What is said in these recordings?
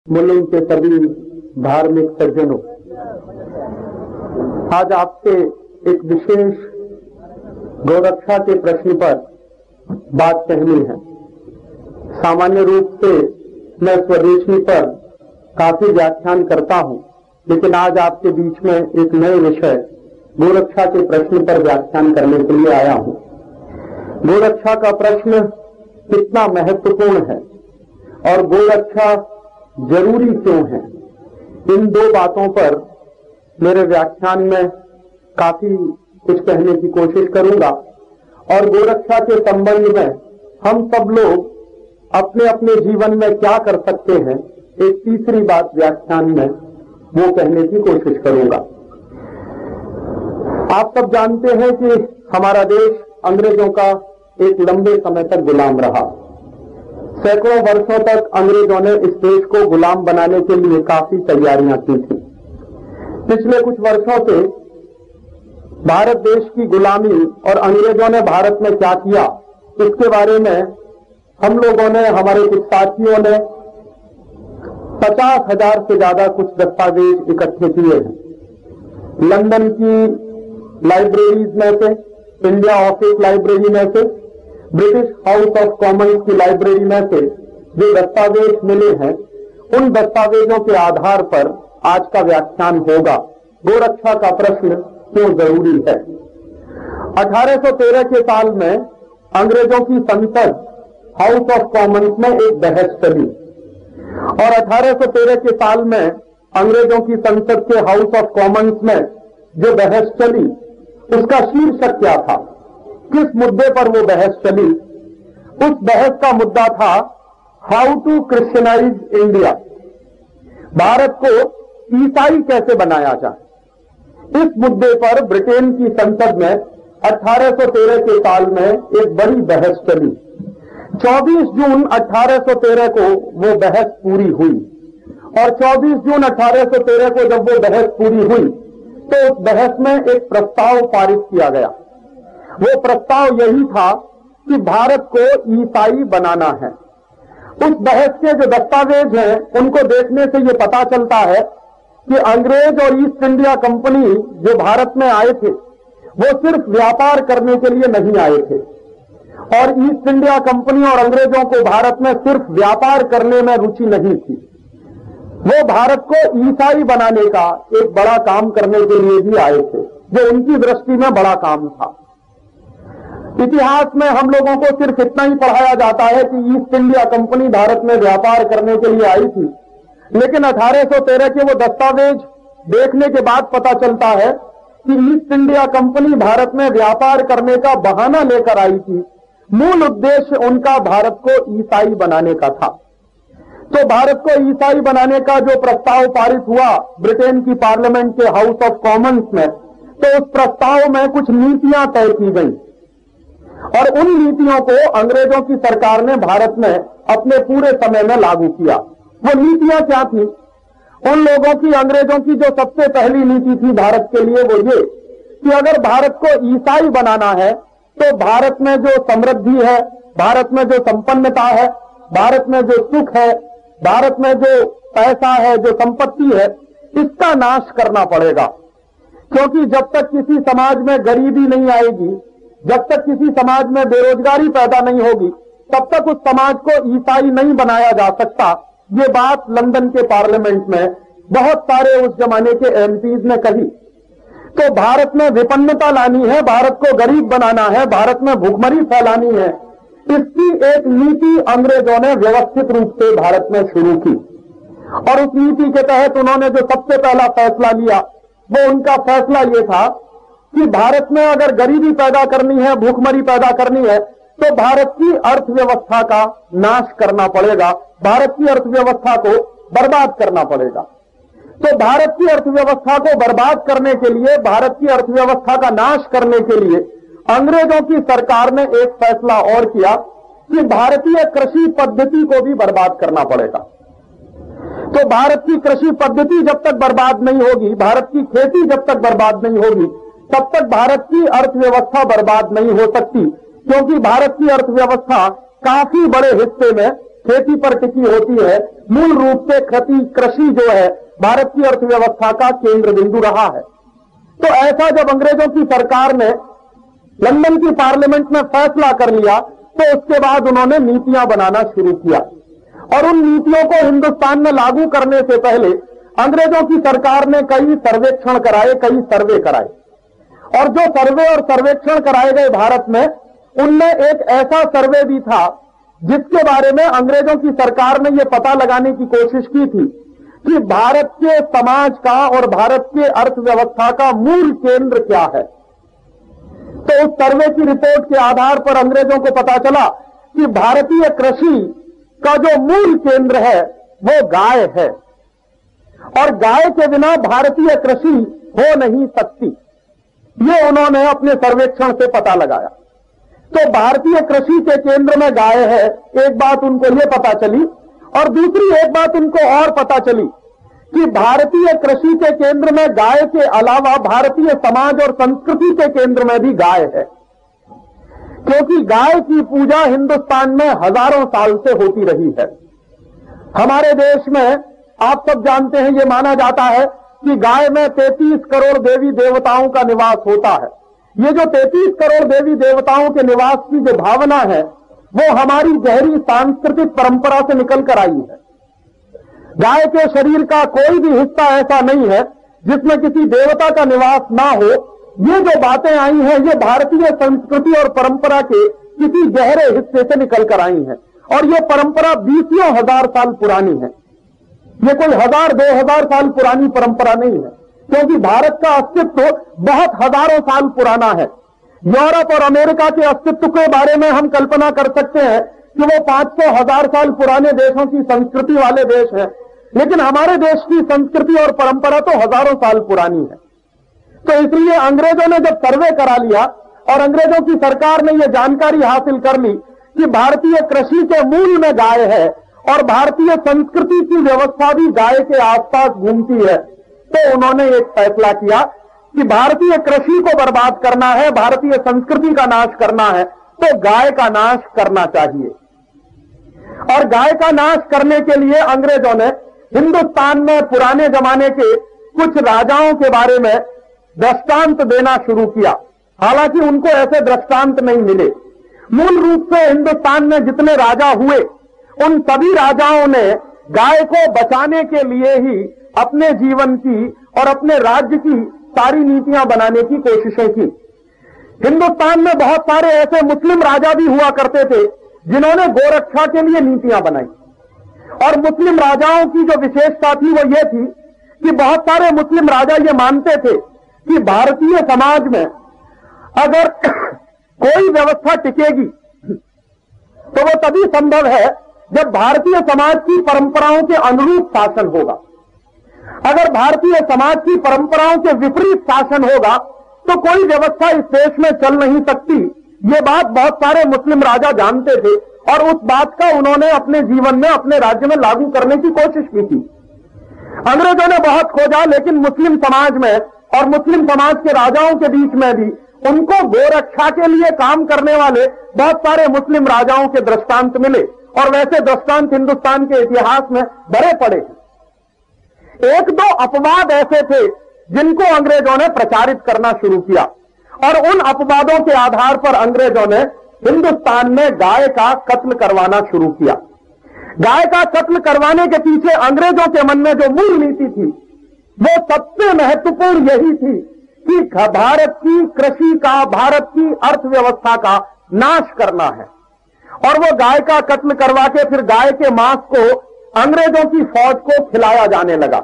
मुलुंड के सभी धार्मिक सज्जनों, आज आपसे एक विशेष गौरक्षा के प्रश्न पर बात कहनी है। सामान्य रूप से मैं स्वदेशी पर काफी व्याख्यान करता हूं, लेकिन आज आपके बीच में एक नए विषय गोरक्षा के प्रश्न पर व्याख्यान करने के लिए आया हूं। गोरक्षा का प्रश्न कितना महत्वपूर्ण है और गोरक्षा जरूरी क्यों है, इन दो बातों पर मेरे व्याख्यान में काफी कुछ कहने की कोशिश करूंगा। और गोरक्षा के संबंध में हम सब लोग अपने अपने जीवन में क्या कर सकते हैं, एक तीसरी बात व्याख्यान में वो कहने की कोशिश करूंगा। आप सब जानते हैं कि हमारा देश अंग्रेजों का एक लंबे समय तक गुलाम रहा। सैकड़ों वर्षों तक अंग्रेजों ने इस देश को गुलाम बनाने के लिए काफी तैयारियां की थी। पिछले कुछ वर्षों से भारत देश की गुलामी और अंग्रेजों ने भारत में क्या किया, इसके बारे में हम लोगों ने, हमारे कुछ साथियों ने 50,000 से ज्यादा कुछ दस्तावेज इकट्ठे किए हैं। लंदन की लाइब्रेरीज में से, इंडिया ऑफिस लाइब्रेरी में से, ब्रिटिश हाउस ऑफ कॉमन्स की लाइब्रेरी में से जो दस्तावेज मिले हैं, उन दस्तावेजों के आधार पर आज का व्याख्यान होगा। गोरक्षा का प्रश्न क्यों जरूरी है। 1813 के साल में अंग्रेजों की संसद हाउस ऑफ कॉमन्स में एक बहस चली और 1813 के साल में अंग्रेजों की संसद के हाउस ऑफ कॉमन्स में जो बहस चली, उसका शीर्षक क्या था, किस मुद्दे पर वो बहस चली। उस बहस का मुद्दा था how to Christianize India, Bharat को ईसाई कैसे बनाया जाए। इस मुद्दे पर ब्रिटेन की संसद में 1813 के साल में एक बड़ी बहस चली। 24 जून 1813 को वो बहस पूरी हुई और 24 जून 1813 को जब वो बहस पूरी हुई तो उस बहस में एक प्रस्ताव पारित किया गया। वो प्रस्ताव यही था कि भारत को ईसाई बनाना है। उस बहस के जो दस्तावेज हैं, उनको देखने से ये पता चलता है कि अंग्रेज और ईस्ट इंडिया कंपनी जो भारत में आए थे, वो सिर्फ व्यापार करने के लिए नहीं आए थे और ईस्ट इंडिया कंपनी और अंग्रेजों को भारत में सिर्फ व्यापार करने में रुचि नहीं थी। वो भारत को ईसाई बनाने का एक बड़ा काम करने के लिए भी आए थे, जो उनकी दृष्टि में बड़ा काम था। इतिहास में हम लोगों को सिर्फ इतना ही पढ़ाया जाता है कि ईस्ट इंडिया कंपनी भारत में व्यापार करने के लिए आई थी, लेकिन 1813 के वो दस्तावेज देखने के बाद पता चलता है कि ईस्ट इंडिया कंपनी भारत में व्यापार करने का बहाना लेकर आई थी। मूल उद्देश्य उनका भारत को ईसाई बनाने का था। तो भारत को ईसाई बनाने का जो प्रस्ताव पारित हुआ ब्रिटेन की पार्लियामेंट के हाउस ऑफ कॉमन्स में, तो उस प्रस्ताव में कुछ नीतियां तय की गई और उन नीतियों को अंग्रेजों की सरकार ने भारत में अपने पूरे समय में लागू किया। वो नीतियां क्या थी? उन लोगों की, अंग्रेजों की जो सबसे पहली नीति थी भारत के लिए, वो ये कि अगर भारत को ईसाई बनाना है तो भारत में जो समृद्धि है, भारत में जो संपन्नता है, भारत में जो सुख है, भारत में जो पैसा है, जो संपत्ति है, इसका नाश करना पड़ेगा। क्योंकि जब तक किसी समाज में गरीबी नहीं आएगी, जब तक किसी समाज में बेरोजगारी पैदा नहीं होगी, तब तक उस समाज को ईसाई नहीं बनाया जा सकता। ये बात लंदन के पार्लियामेंट में बहुत सारे उस जमाने के एमपीज ने कही। तो भारत में विपन्नता लानी है, भारत को गरीब बनाना है, भारत में भूखमरी फैलानी है, इसकी एक नीति अंग्रेजों ने व्यवस्थित रूप से भारत में शुरू की। और उस नीति के तहत उन्होंने जो सबसे पहला फैसला लिया, वो उनका फैसला ये था कि भारत में अगर गरीबी पैदा करनी है, भूखमरी पैदा करनी है, तो भारत की अर्थव्यवस्था का नाश करना पड़ेगा, भारत की अर्थव्यवस्था को बर्बाद करना पड़ेगा। तो भारत की अर्थव्यवस्था को बर्बाद करने के लिए, भारत की अर्थव्यवस्था का नाश करने के लिए अंग्रेजों की सरकार ने एक फैसला और किया कि भारतीय कृषि पद्धति को भी बर्बाद करना पड़ेगा। तो भारत की कृषि पद्धति जब तक बर्बाद नहीं होगी, भारत की खेती जब तक बर्बाद नहीं होगी, तब तक भारत की अर्थव्यवस्था बर्बाद नहीं हो सकती, क्योंकि भारत की अर्थव्यवस्था काफी बड़े हिस्से में खेती पर टिकी होती है। मूल रूप से कृषि जो है भारत की अर्थव्यवस्था का केंद्र बिंदु रहा है। तो ऐसा जब अंग्रेजों की सरकार ने लंदन की पार्लियामेंट में फैसला कर लिया तो उसके बाद उन्होंने नीतियां बनाना शुरू किया और उन नीतियों को हिंदुस्तान में लागू करने से पहले अंग्रेजों की सरकार ने कई सर्वेक्षण कराए, कई सर्वे कराए और जो सर्वे और सर्वेक्षण कराए गए भारत में, उनमें एक ऐसा सर्वे भी था जिसके बारे में अंग्रेजों की सरकार ने यह पता लगाने की कोशिश की थी कि भारत के समाज का और भारत के अर्थव्यवस्था का मूल केंद्र क्या है। तो उस सर्वे की रिपोर्ट के आधार पर अंग्रेजों को पता चला कि भारतीय कृषि का जो मूल केंद्र है वो गाय है और गाय के बिना भारतीय कृषि हो नहीं सकती। ये उन्होंने अपने सर्वेक्षण से पता लगाया। तो भारतीय कृषि के केंद्र में गाय है, एक बात उनको ये पता चली और दूसरी एक बात उनको और पता चली कि भारतीय कृषि के केंद्र में गाय के अलावा भारतीय समाज और संस्कृति के केंद्र में भी गाय है, क्योंकि गाय की पूजा हिंदुस्तान में हजारों साल से होती रही है। हमारे देश में आप सब जानते हैं, ये माना जाता है कि गाय में 33 करोड़ देवी देवताओं का निवास होता है। ये जो 33 करोड़ देवी देवताओं के निवास की जो भावना है वो हमारी गहरी सांस्कृतिक परंपरा से निकल कर आई है। गाय के शरीर का कोई भी हिस्सा ऐसा नहीं है जिसमें किसी देवता का निवास ना हो। ये जो बातें आई हैं ये भारतीय संस्कृति और परंपरा के किसी गहरे हिस्से से निकल कर आई हैं और ये परंपरा 20 हजार साल पुरानी है। ये कोई 1000-2000 साल पुरानी परंपरा नहीं है, क्योंकि भारत का अस्तित्व बहुत हजारों साल पुराना है। यूरोप और अमेरिका के अस्तित्व के बारे में हम कल्पना कर सकते हैं कि वो 500-1000 साल पुराने देशों की संस्कृति वाले देश हैं, लेकिन हमारे देश की संस्कृति और परंपरा तो हजारों साल पुरानी है। तो इसलिए अंग्रेजों ने जब सर्वे करा लिया और अंग्रेजों की सरकार ने यह जानकारी हासिल कर ली कि भारतीय कृषि के मूल में गाय है और भारतीय संस्कृति की व्यवस्था भी गाय के आसपास घूमती है, तो उन्होंने एक फैसला किया कि भारतीय कृषि को बर्बाद करना है, भारतीय संस्कृति का नाश करना है, तो गाय का नाश करना चाहिए। और गाय का नाश करने के लिए अंग्रेजों ने हिंदुस्तान में पुराने जमाने के कुछ राजाओं के बारे में दृष्टांत देना शुरू किया। हालांकि उनको ऐसे दृष्टांत नहीं मिले। मूल रूप से हिंदुस्तान में जितने राजा हुए उन सभी राजाओं ने गाय को बचाने के लिए ही अपने जीवन की और अपने राज्य की सारी नीतियां बनाने की कोशिशें की। हिंदुस्तान में बहुत सारे ऐसे मुस्लिम राजा भी हुआ करते थे जिन्होंने गोरक्षा के लिए नीतियां बनाई। और मुस्लिम राजाओं की जो विशेषता थी वो ये थी कि बहुत सारे मुस्लिम राजा ये मानते थे कि भारतीय समाज में अगर कोई व्यवस्था टिकेगी तो वो तभी संभव है जब भारतीय समाज की परंपराओं के अनुरूप शासन होगा। अगर भारतीय समाज की परंपराओं के विपरीत शासन होगा तो कोई व्यवस्था इस देश में चल नहीं सकती। ये बात बहुत सारे मुस्लिम राजा जानते थे और उस बात का उन्होंने अपने जीवन में, अपने राज्य में लागू करने की कोशिश की थी। अंग्रेजों ने बहुत खोजा, लेकिन मुस्लिम समाज में और मुस्लिम समाज के राजाओं के बीच में भी उनको गोरक्षा के लिए काम करने वाले बहुत सारे मुस्लिम राजाओं के दृष्टांत मिले और वैसे दृष्टांत हिंदुस्तान के इतिहास में भरे पड़े हैं। एक दो अपवाद ऐसे थे जिनको अंग्रेजों ने प्रचारित करना शुरू किया और उन अपवादों के आधार पर अंग्रेजों ने हिंदुस्तान में गाय का कत्ल करवाना शुरू किया। गाय का कत्ल करवाने के पीछे अंग्रेजों के मन में जो मूल नीति थी वो सबसे महत्वपूर्ण यही थी कि भारत की कृषि का, भारत की अर्थव्यवस्था का नाश करना है। और वो गाय का कत्ल करवा के फिर गाय के मांस को अंग्रेजों की फौज को खिलाया जाने लगा।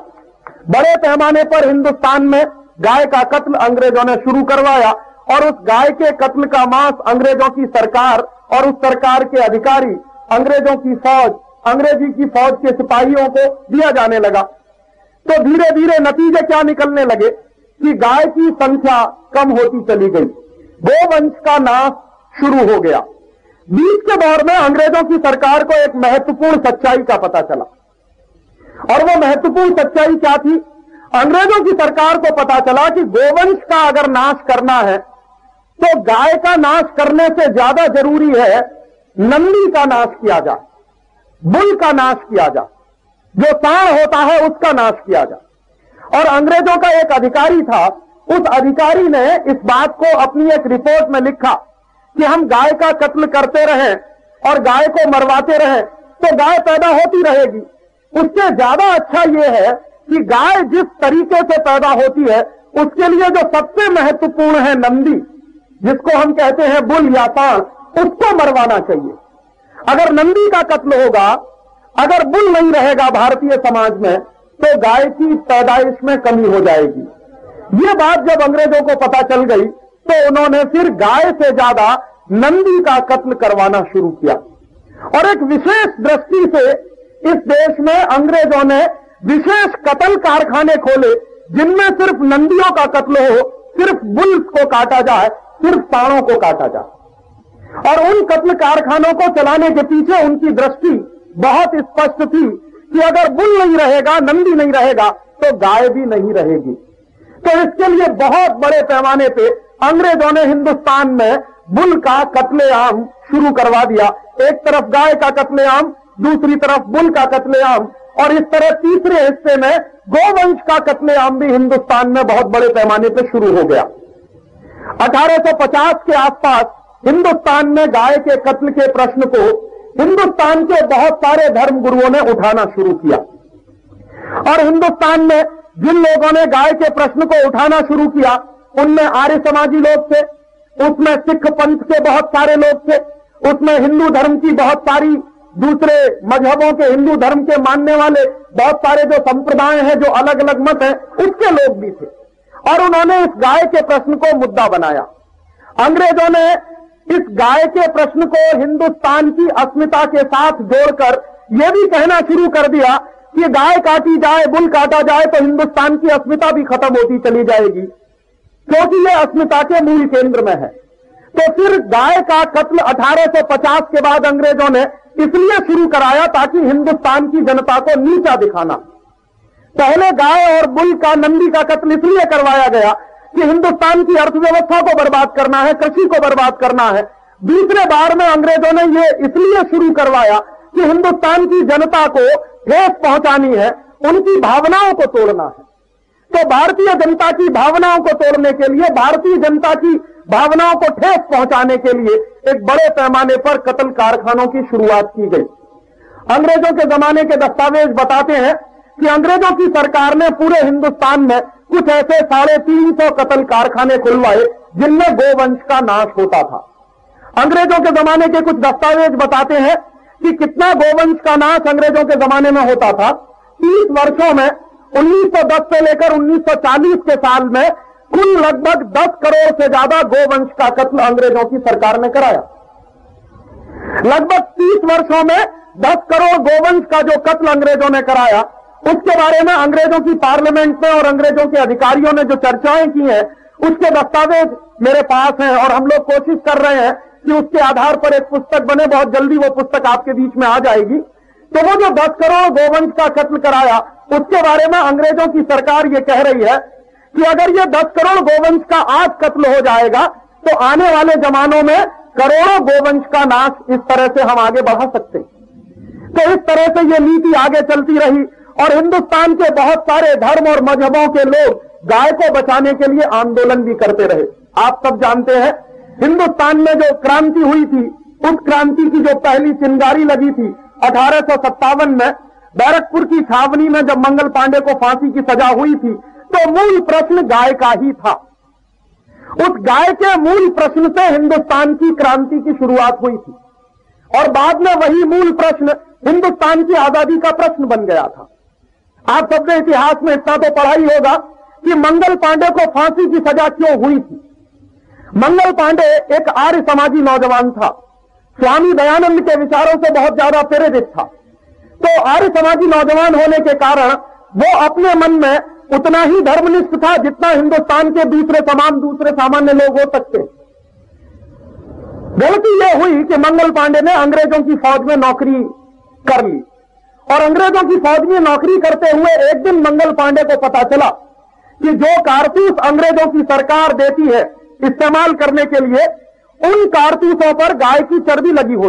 बड़े पैमाने पर हिंदुस्तान में गाय का कत्ल अंग्रेजों ने शुरू करवाया और उस गाय के कत्ल का मांस अंग्रेजों की सरकार और उस सरकार के अधिकारी, अंग्रेजों की फौज, अंग्रेजी की फौज के सिपाहियों को दिया जाने लगा। तो धीरे धीरे नतीजे क्या निकलने लगे कि गाय की संख्या कम होती चली गई, गोवंश का नाश शुरू हो गया। बीच के दौर में अंग्रेजों की सरकार को एक महत्वपूर्ण सच्चाई का पता चला और वो महत्वपूर्ण सच्चाई क्या थी? अंग्रेजों की सरकार को पता चला कि गोवंश का अगर नाश करना है तो गाय का नाश करने से ज्यादा जरूरी है नंदी का नाश किया जाए। बुल का नाश किया जाए, जो सांड होता है उसका नाश किया जाए। और अंग्रेजों का एक अधिकारी था, उस अधिकारी ने इस बात को अपनी एक रिपोर्ट में लिखा कि हम गाय का कत्ल करते रहें और गाय को मरवाते रहें तो गाय पैदा होती रहेगी। उससे ज्यादा अच्छा यह है कि गाय जिस तरीके से पैदा होती है उसके लिए जो सबसे महत्वपूर्ण है नंदी, जिसको हम कहते हैं बुल या सांड, उसको मरवाना चाहिए। अगर नंदी का कत्ल होगा, अगर बुल नहीं रहेगा भारतीय समाज में, तो गाय की पैदाइश में कमी हो जाएगी। ये बात जब अंग्रेजों को पता चल गई तो उन्होंने फिर गाय से ज्यादा नंदी का कत्ल करवाना शुरू किया। और एक विशेष दृष्टि से इस देश में अंग्रेजों ने विशेष कत्ल कारखाने खोले, जिनमें सिर्फ नंदियों का कत्ल हो, सिर्फ बुल्स को काटा जाए, सिर्फ सांडों को काटा जाए। और उन कत्ल कारखानों को चलाने के पीछे उनकी दृष्टि बहुत स्पष्ट थी कि अगर बुल नहीं रहेगा, नंदी नहीं रहेगा, तो गाय भी नहीं रहेगी। तो इसके लिए बहुत बड़े पैमाने पे अंग्रेजों ने हिंदुस्तान में बुल का कत्लेआम शुरू करवा दिया। एक तरफ गाय का कत्लेआम, दूसरी तरफ बुल का कत्लेआम, और इस तरह तीसरे हिस्से में गोवंश का कत्लेआम भी हिंदुस्तान में बहुत बड़े पैमाने पर शुरू हो गया। 1850 के आसपास हिंदुस्तान में गाय के कत्ल के प्रश्न को हिंदुस्तान के बहुत सारे धर्म गुरुओं ने उठाना शुरू किया। और हिंदुस्तान में जिन लोगों ने गाय के प्रश्न को उठाना शुरू किया, उनमें आर्य समाजी लोग थे, उसमें सिख पंथ के बहुत सारे लोग थे, उसमें हिंदू धर्म की बहुत सारी दूसरे मजहबों के, हिंदू धर्म के मानने वाले बहुत सारे जो संप्रदाय हैं, जो अलग अलग मत हैं, उसके लोग भी थे। और उन्होंने इस गाय के प्रश्न को मुद्दा बनाया। अंग्रेजों ने इस गाय के प्रश्न को हिंदुस्तान की अस्मिता के साथ जोड़कर यह भी कहना शुरू कर दिया कि गाय काटी जाए, बुल काटा जाए तो हिंदुस्तान की अस्मिता भी खत्म होती चली जाएगी, क्योंकि यह अस्मिता के मूल केंद्र में है। तो फिर गाय का कत्ल 1850 के बाद अंग्रेजों ने इसलिए शुरू कराया ताकि हिंदुस्तान की जनता को नीचा दिखाना। पहले गाय और बुल का, नंदी का कत्ल इसलिए करवाया गया कि हिंदुस्तान की अर्थव्यवस्था को बर्बाद करना है, कृषि को बर्बाद करना है। दूसरे बार में अंग्रेजों ने यह इसलिए शुरू करवाया कि हिंदुस्तान की जनता को ठेस पहुंचानी है, उनकी भावनाओं को तोड़ना है। तो भारतीय जनता की भावनाओं को तोड़ने के लिए, भारतीय जनता की भावनाओं को ठेस पहुंचाने के लिए एक बड़े पैमाने पर कत्ल कारखानों की शुरुआत की गई। अंग्रेजों के जमाने के दस्तावेज बताते हैं कि अंग्रेजों की सरकार ने पूरे हिंदुस्तान में कुछ ऐसे 350 कत्ल कारखाने खुलवाए जिनमें गोवंश का नाश होता था। अंग्रेजों के जमाने के कुछ दस्तावेज बताते हैं कि कितना गोवंश का नाश अंग्रेजों के जमाने में होता था। 30 वर्षों में 1910 से लेकर 1940 के साल में कुल लगभग 10 करोड़ से ज्यादा गोवंश का कत्ल अंग्रेजों की सरकार ने कराया। लगभग 30 वर्षों में 10 करोड़ गोवंश का जो कत्ल अंग्रेजों ने कराया, उसके बारे में अंग्रेजों की पार्लियामेंट में और अंग्रेजों के अधिकारियों ने जो चर्चाएं की हैं, उसके दस्तावेज मेरे पास हैं और हम लोग कोशिश कर रहे हैं कि उसके आधार पर एक पुस्तक बने। बहुत जल्दी वो पुस्तक आपके बीच में आ जाएगी। तो वो जो 10 करोड़ गोवंश का कत्ल कराया, उसके बारे में अंग्रेजों की सरकार ये कह रही है कि अगर ये 10 करोड़ गोवंश का आज कत्ल हो जाएगा तो आने वाले जमानों में करोड़ों गोवंश का नाश इस तरह से हम आगे बढ़ा सकते हैं। तो इस तरह से ये नीति आगे चलती रही और हिंदुस्तान के बहुत सारे धर्म और मजहबों के लोग गाय को बचाने के लिए आंदोलन भी करते रहे। आप सब जानते हैं, हिंदुस्तान में जो क्रांति हुई थी, उस क्रांति की जो पहली चिंगारी लगी थी 1857 में बैरकपुर की छावनी में, जब मंगल पांडे को फांसी की सजा हुई थी, तो मूल प्रश्न गाय का ही था। उस गाय के मूल प्रश्न से हिंदुस्तान की क्रांति की शुरुआत हुई थी और बाद में वही मूल प्रश्न हिंदुस्तान की आजादी का प्रश्न बन गया था। आप सबने इतिहास में इतना तो पढ़ा ही होगा कि मंगल पांडे को फांसी की सजा क्यों हुई थी। मंगल पांडे एक आर्य समाजी नौजवान था, स्वामी दयानंद के विचारों से बहुत ज्यादा प्रेरित था। तो आर्य समाजी नौजवान होने के कारण वो अपने मन में उतना ही धर्मनिष्ठ था जितना हिंदुस्तान के दूसरे सामान्य लोग हो सकते। गलती यह हुई कि मंगल पांडे ने अंग्रेजों की फौज में नौकरी कर ली और अंग्रेजों की फौज में नौकरी करते हुए एक दिन मंगल पांडे को पता चला कि जो कारतूस अंग्रेजों की सरकार देती है इस्तेमाल करने के लिए, उन कारतूसों पर गाय की चर्बी लगी होती